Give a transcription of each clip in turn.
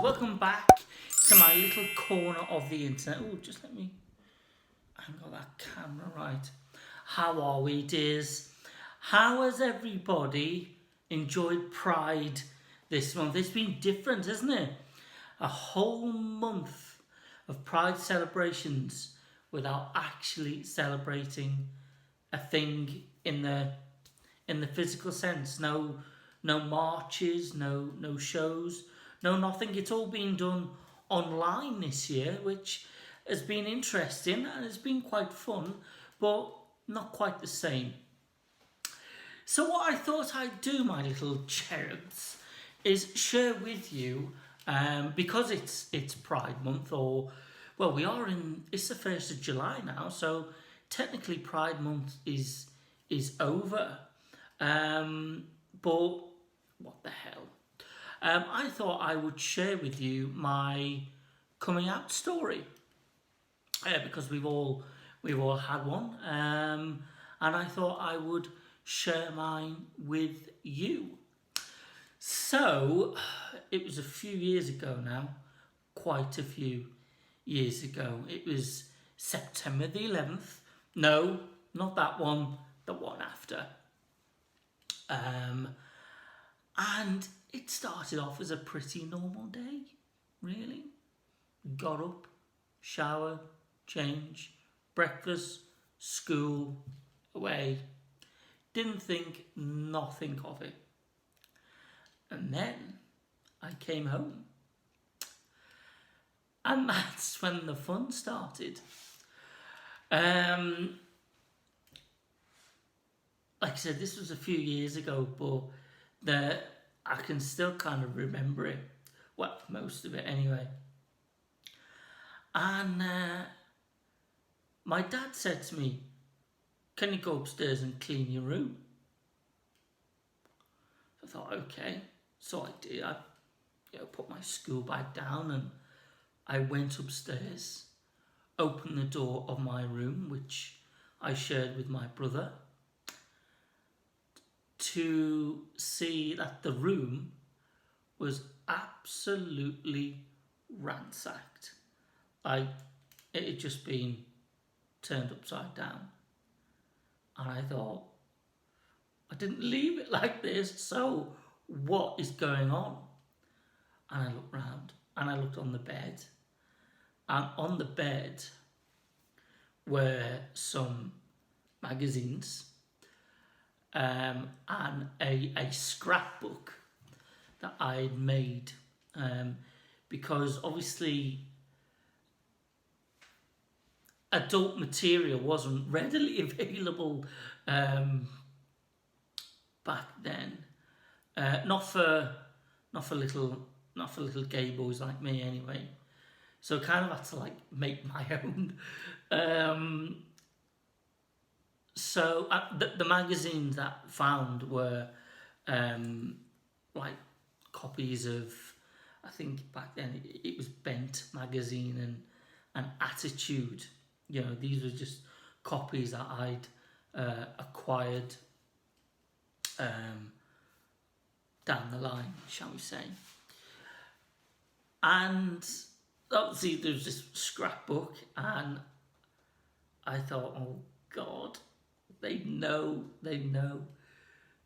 welcome back to my little corner of the internet. Oh, just let me angle that camera right. How are we, dears? How has everybody enjoyed Pride this month? It's been different, hasn't it? A whole month of Pride celebrations without actually celebrating a thing in the physical sense. No marches, no shows, no nothing. It's all been done online this year, which has been interesting and it's been quite fun, but not quite the same. So what I thought I'd do, my little cherubs, is share with you, because it's Pride Month, or well, it's the 1st of July now, so technically Pride Month is over. But what the hell? I thought I would share with you my coming out story, because we've all had one, and I thought I would share mine with you. So it was a few years ago now, quite a few years ago. It was September the 11th. No, not that one, the one after. And it started off as a pretty normal day, really. Got up, shower, change, breakfast, school, away. Didn't think nothing of it. And then I came home. And that's when the fun started. Like I said, this was a few years ago, but I can still kind of remember it. Well, most of it anyway. And my dad said to me, "Can you go upstairs and clean your room?" I thought, okay. So I did. I put my school bag down and I went upstairs, opened the door of my room, which I shared with my brother, to see that the room was absolutely ransacked. It had just been turned upside down. And I thought, I didn't leave it like this, so what is going on? And I looked round and I looked on the bed. And on the bed were some magazines, and a scrapbook that I had made, because obviously adult material wasn't readily available back then. Not for little gay boys like me anyway. So kind of had to make my own. So the magazines that I found were copies of, I think back then it was Bent magazine and Attitude. These were just copies that I'd acquired down the line, shall we say. And obviously there was this scrapbook, and I thought, oh God, they know.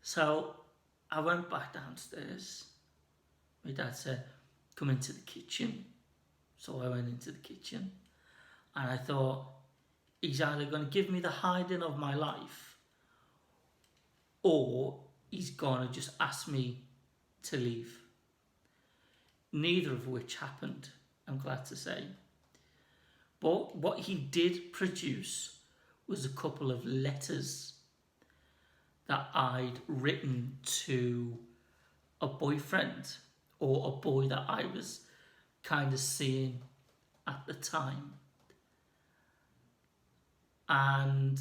So I went back downstairs. My dad said, "Come into the kitchen." So I went into the kitchen, and I thought, he's either going to give me the hiding of my life, or he's going to just ask me to leave. Neither of which happened, I'm glad to say. But what he did produce was a couple of letters that I'd written to a boyfriend, or a boy that I was kind of seeing at the time. And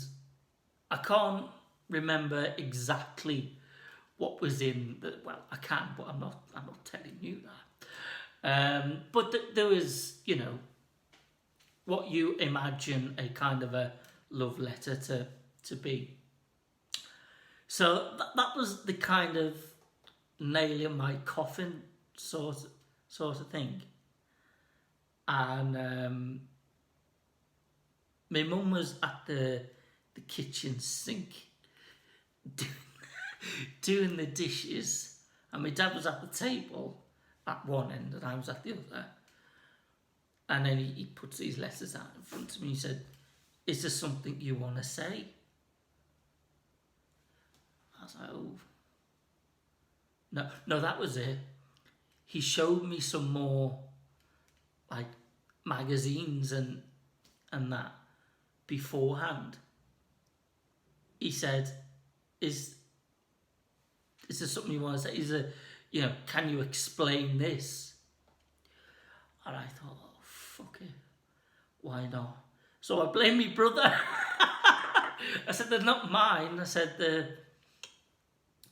I can't remember exactly what was in the, well, I can, but I'm not telling you that. But there was, what you imagine a kind of a love letter to be. So that was the kind of nail in my coffin sort of thing. and my mum was at the kitchen sink doing the dishes, and my dad was at the table at one end and I was at the other. And then he puts these letters out in front of me. He said, "Is there something you want to say?" I was like, "Oh, no, that was it." He showed me some more, like, magazines and that beforehand. He said, "Is there something you want to say? Is there, can you explain this?" And I thought, "Oh, fuck it. Why not?" So I blamed my brother. I said, "They're not mine." I said,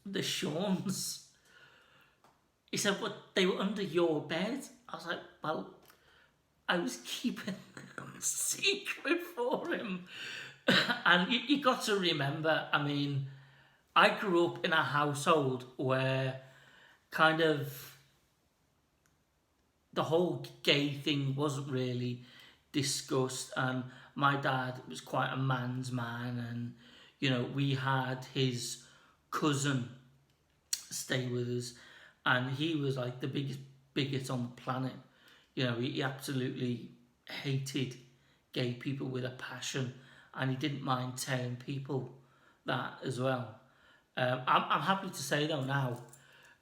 the Sean's. He said, "But they were under your bed." I was like, "Well, I was keeping them secret for him." And you got to remember, I mean, I grew up in a household where kind of the whole gay thing wasn't really discussed, and my dad was quite a man's man, and we had his cousin stay with us, and he was like the biggest bigot on the planet. He absolutely hated gay people with a passion, and he didn't mind telling people that as well. I'm happy to say though now,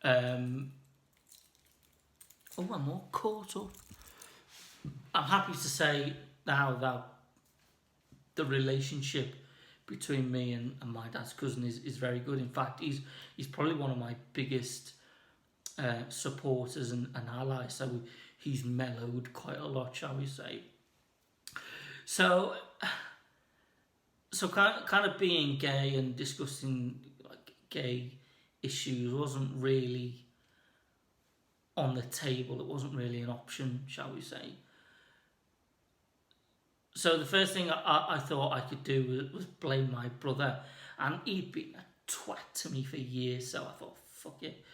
I'm all caught up. I'm happy to say now that the relationship between me and my dad's cousin is very good. In fact, he's probably one of my biggest supporters and allies. So he's mellowed quite a lot, shall we say. So kind of being gay and discussing like gay issues wasn't really on the table. It wasn't really an option, shall we say. So the first thing I thought I could do was blame my brother, and he'd been a twat to me for years. So I thought, fuck it,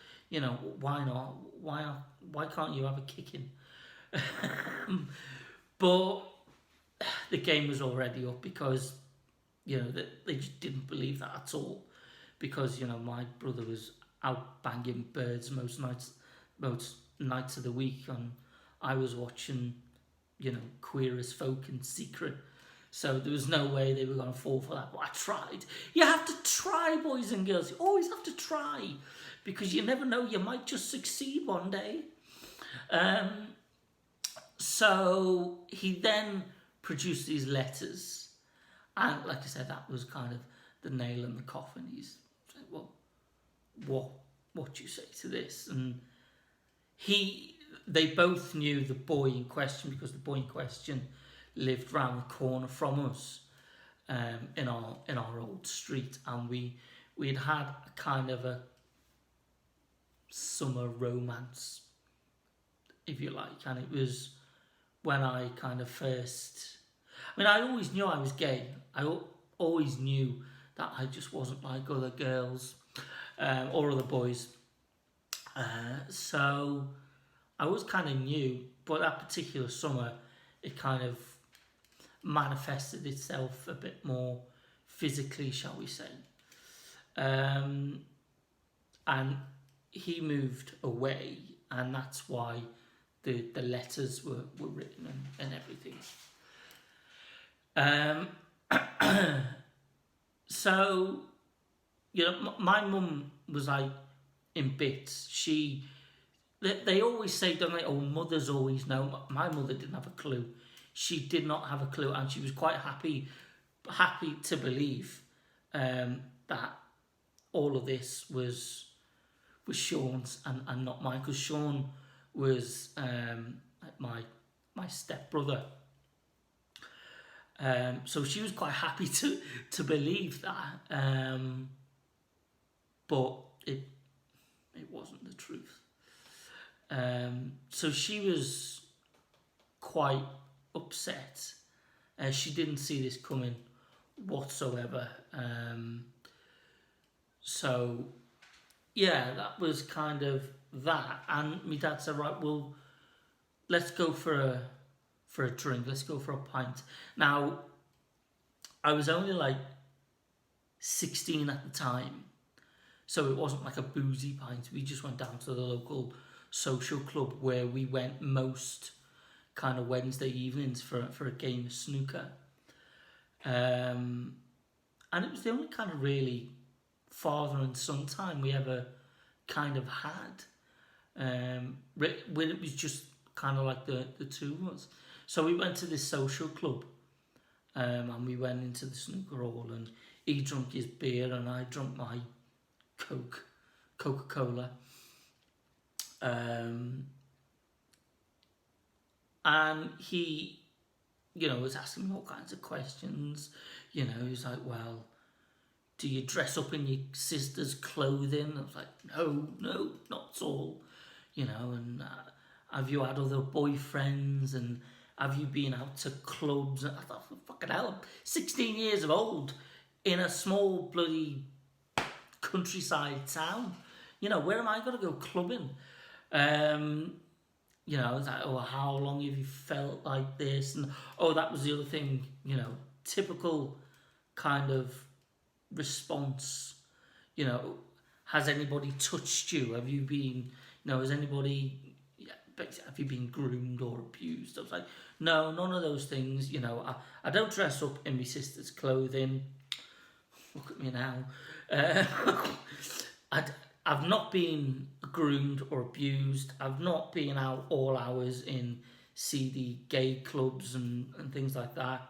why not? Why can't you have a kicking? But the game was already up because they just didn't believe that at all, because my brother was out banging birds most nights of the week, and I was watching Queer as Folk in secret. So there was no way they were going to fall for that. But I tried. You have to try, boys and girls. You always have to try, because you never know, you might just succeed one day. So he then produced these letters, and like I said, that was kind of the nail in the coffin. He's said, "Well, what do you say to this?" And they both knew the boy in question, because the boy in question lived round the corner from us, in our old street, and we'd had a kind of a summer romance, if you like, and it was when I kind of first. I mean, I always knew I was gay. I always knew that I just wasn't like other girls or other boys. So I always kind of knew, but that particular summer, it kind of manifested itself a bit more physically, shall we say. And he moved away, and that's why the letters were written and everything. So, my mum was like in bits. They always say, don't they, "Oh, mothers always know." My mother didn't have a clue. She did not have a clue, and she was quite happy to believe that all of this was Sean's and not mine, because Sean was my stepbrother. So she was quite happy to believe that, but it wasn't the truth. So she was quite upset. She didn't see this coming whatsoever. So yeah, that was kind of that. And my dad said, "Right, well, let's go for for a drink. Let's go for a pint. Now, I was only like 16 at the time, so it wasn't like a boozy pint. We just went down to the local social club where we went most kind of Wednesday evenings for a game of snooker. And it was the only kind of really father and son time we ever kind of had. When it was just kind of like the two of us. So we went to this social club, and we went into the snooker hall, and he drank his beer and I drank my Coca-Cola. And he, was asking me all kinds of questions. He was like, well, do you dress up in your sister's clothing? I was like, no, not at all. And have you had other boyfriends? And have you been out to clubs? And I thought, fucking hell, I'm 16 years of old in a small bloody countryside town. Where am I going to go clubbing? I was like, oh, how long have you felt like this? And, that was the other thing, typical kind of response. Has anybody touched you? Have you been, has anybody, have you been groomed or abused? I was like, no, none of those things. I don't dress up in my sister's clothing. Look at me now. I've not been groomed or abused. I've not been out all hours in seedy gay clubs and things like that.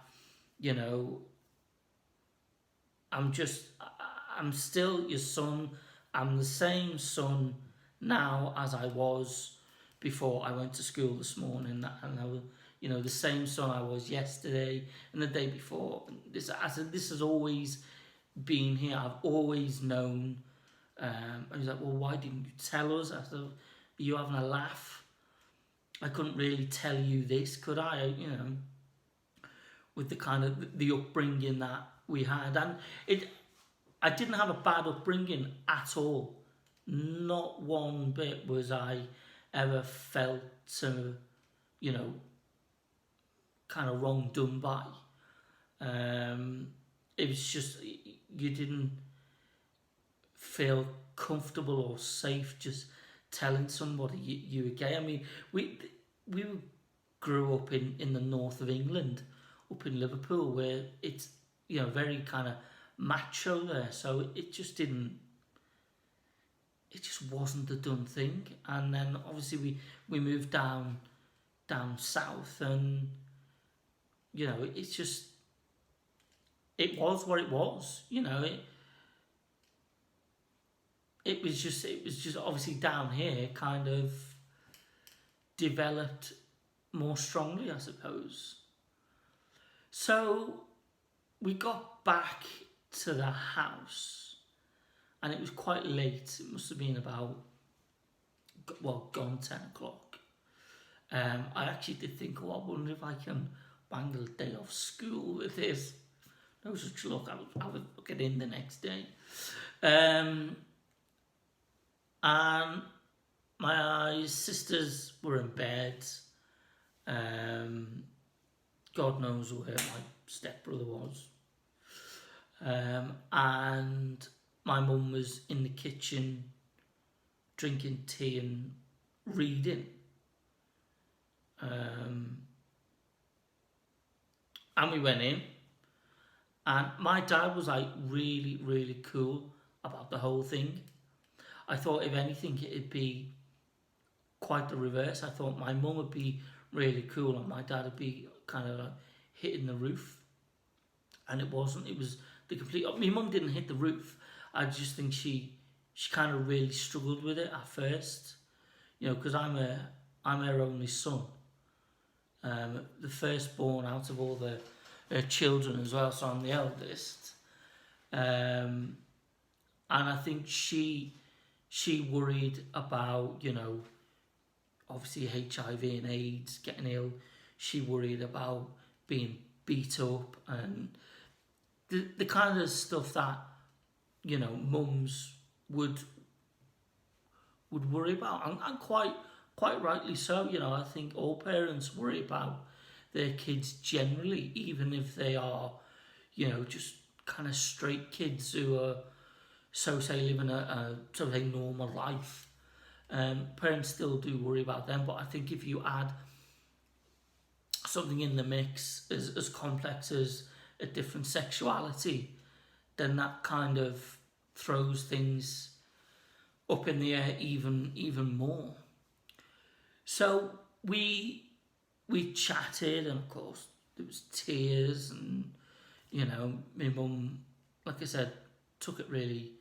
I'm still your son. I'm the same son now as I was before I went to school this morning. And I was, the same son I was yesterday and the day before. This has always been here. I've always known. And he's like, well, why didn't you tell us? I said, are you having a laugh? I couldn't really tell you this, could I? With the kind of the upbringing that we had. And I didn't have a bad upbringing at all. Not one bit was I ever felt, kind of wrong done by. It was just, you didn't feel comfortable or safe just telling somebody you were gay. I mean, we grew up in the north of England, up in Liverpool, where it's very kind of macho there, so it just wasn't the done thing. And then obviously we moved down south, and it's just, it was what it was. It was just obviously down here kind of developed more strongly, I suppose. So we got back to the house, and it was quite late. It must have been about, gone 10 o'clock. I actually did think, I wonder if I can bang a day off school with this. No such luck. I would get in the next day. And my sisters were in bed. God knows where my stepbrother was. And my mum was in the kitchen drinking tea and reading. And we went in, and my dad was like really, really cool about the whole thing. I thought, if anything, it'd be quite the reverse. I thought my mum would be really cool and my dad would be kind of like hitting the roof. And it wasn't. It was the complete. My mum didn't hit the roof. I just think she kind of really struggled with it at first. Because I'm her only son. The firstborn out of all her children as well, so I'm the eldest. And I think she worried about, obviously HIV and AIDS, getting ill. She worried about being beat up and the kind of stuff that, mums would worry about, and quite rightly so. I think all parents worry about their kids generally, even if they are, just kind of straight kids who are, so say, living a so say normal life. Parents still do worry about them, but I think if you add something in the mix as complex as a different sexuality, then that kind of throws things up in the air even more. So we chatted, and of course there was tears, and my mum, like I said, took it really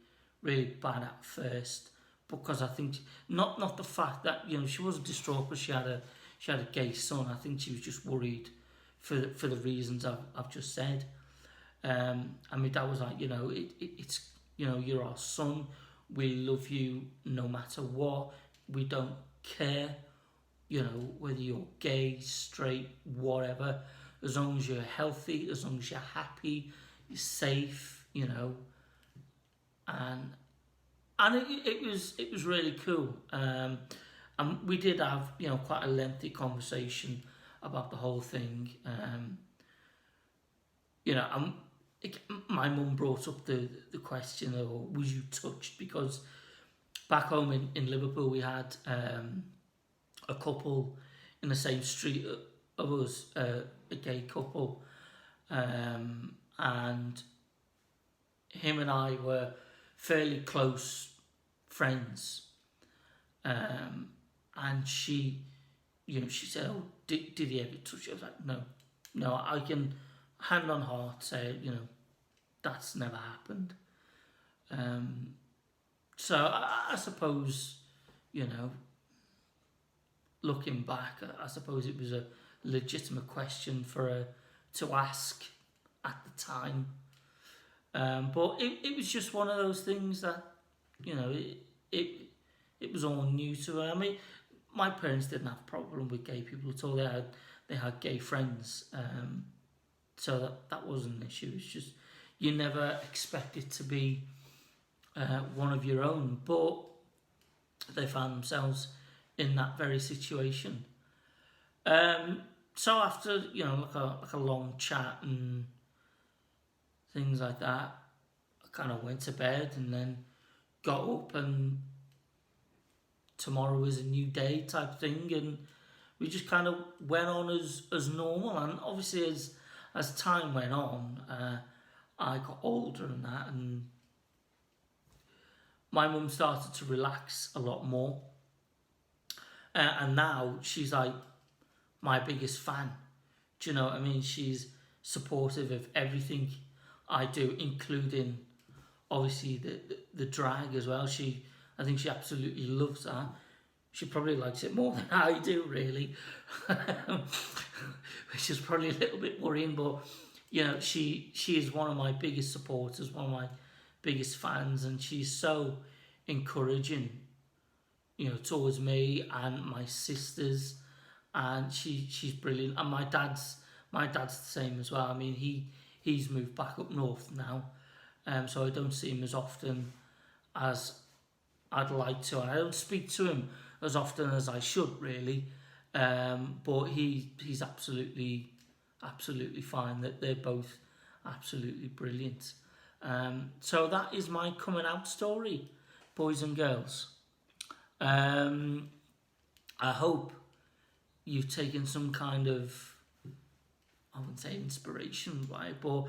bad at first, because I think not the fact that she wasn't distraught because she had a gay son. I think she was just worried for the reasons I've just said. And my dad was like, it's you're our son. We love you no matter what. We don't care, whether you're gay, straight, whatever. As long as you're healthy, as long as you're happy, you're safe, and it was really cool. And we did have quite a lengthy conversation about the whole thing. My mum brought up the question of, was you touched? Because back home in Liverpool we had a couple in the same street of us, a gay couple, and him and I were fairly close friends, and she said, oh, did he ever touch you? I was like, no, I can hand on heart say, that's never happened. So I suppose, looking back, I suppose it was a legitimate question for her to ask at the time. But it was just one of those things that, it was all new to her. I mean, my parents didn't have a problem with gay people at all. They had gay friends, so that wasn't an issue. It's just you never expect it to be one of your own, but they found themselves in that very situation. So after like a long chat and things like that, I kind of went to bed and then got up, and tomorrow is a new day type thing, and we just kind of went on as normal. And obviously as time went on, I got older and that, and my mum started to relax a lot more, and now she's like my biggest fan. Do you know what I mean? She's supportive of everything I do, including obviously the drag as well. I think she absolutely loves that. She probably likes it more than I do, really, which is probably a little bit worrying. But she is one of my biggest supporters, one of my biggest fans, and she's so encouraging, towards me and my sisters, and she's brilliant. And my dad's the same as well. I mean, he's moved back up north now, so I don't see him as often as I'd like to. I don't speak to him as often as I should, really, but he's absolutely fine. That they're both absolutely brilliant. So that is my coming out story, boys and girls. I hope you've taken some kind of, I wouldn't say inspiration, right, but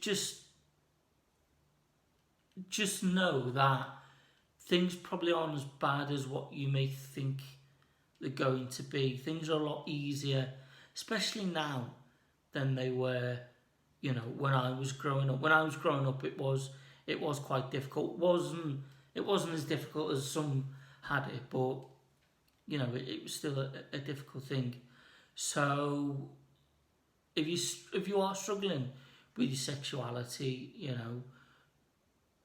just know that things probably aren't as bad as what you may think they're going to be. Things are a lot easier, especially now, than they were, when I was growing up. When I was growing up, it was quite difficult. It wasn't as difficult as some had it, but it was still a difficult thing. So if you are struggling with your sexuality,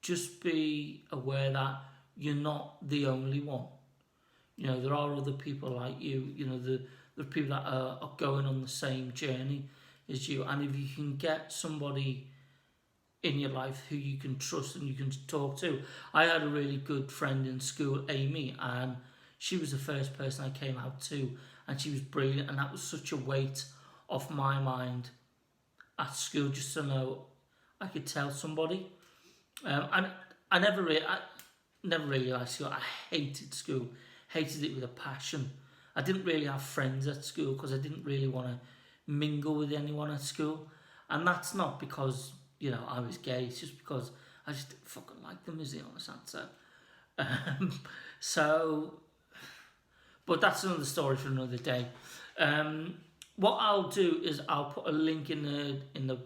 just be aware that you're not the only one. There are other people like you. The people that are going on the same journey as you. And if you can get somebody in your life who you can trust and you can talk to. I had a really good friend in school, Amy, and she was the first person I came out to, and she was brilliant, and that was such a weight off my mind at school, just to know I could tell somebody. And I never really liked school. I hated school, hated it with a passion. I didn't really have friends at school because I didn't really want to mingle with anyone at school. And that's not because, I was gay. It's just because I just didn't fucking like them, is the honest answer. So, but that's another story for another day. What I'll do is I'll put a link in the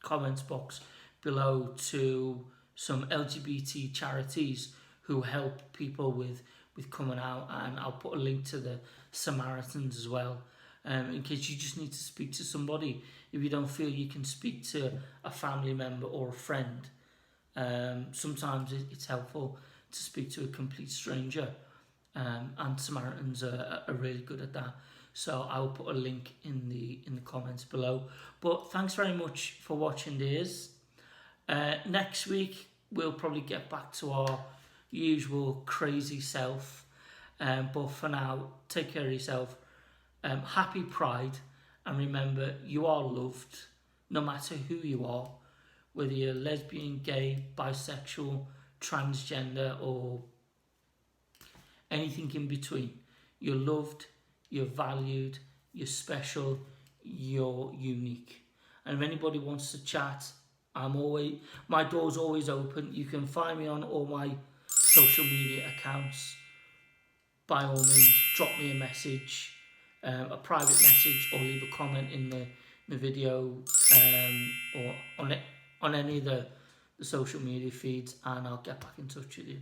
comments box below to some LGBT charities who help people with coming out, and I'll put a link to the Samaritans as well, in case you just need to speak to somebody if you don't feel you can speak to a family member or a friend. Sometimes it's helpful to speak to a complete stranger, and Samaritans are really good at that. So I will put a link in the comments below. But thanks very much for watching this. Next week we'll probably get back to our usual crazy self. But for now, take care of yourself. Happy Pride, and remember, you are loved no matter who you are, whether you're lesbian, gay, bisexual, transgender, or anything in between. You're loved, you're valued, you're special, you're unique. And if anybody wants to chat, my door's always open. You can find me on all my social media accounts. By all means, drop me a message, a private message, or leave a comment in the video, or on any of the social media feeds, and I'll get back in touch with you.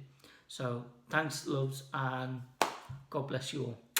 So thanks, loves, and God bless you all.